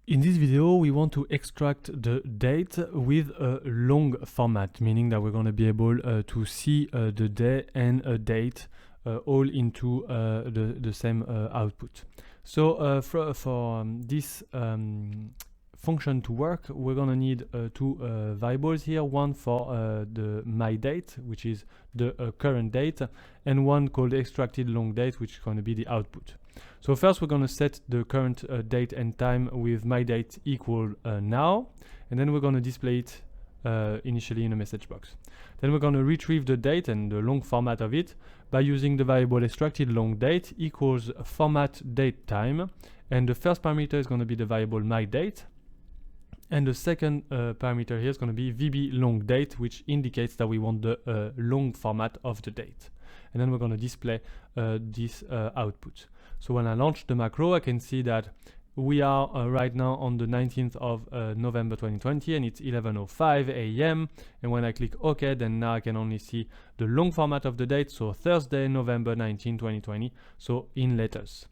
In this video, we want to extract the date with a long format, meaning that we're going to be able to see the day and a date all into the same output. So for this function to work, we're going to need two variables here, one for the myDate, which is the current date, and one called extracted long date, which is going to be the output. So first we're going to set the current date and time with myDate equal now, and then we're going to display it initially in a message box. Then we're going to retrieve the date and the long format of it by using the variable extracted long date equals FormatDateTime, and the first parameter is going to be the variable myDate, and the second parameter here is going to be vbLongDate, which indicates that we want the long format of the date. And then we're going to display this output. So when I launch the macro, I can see that we are right now on the 19th of November 2020, and it's 11:05 a.m. And when I click OK, then now I can only see the long format of the date, so Thursday, November 19, 2020, so in letters.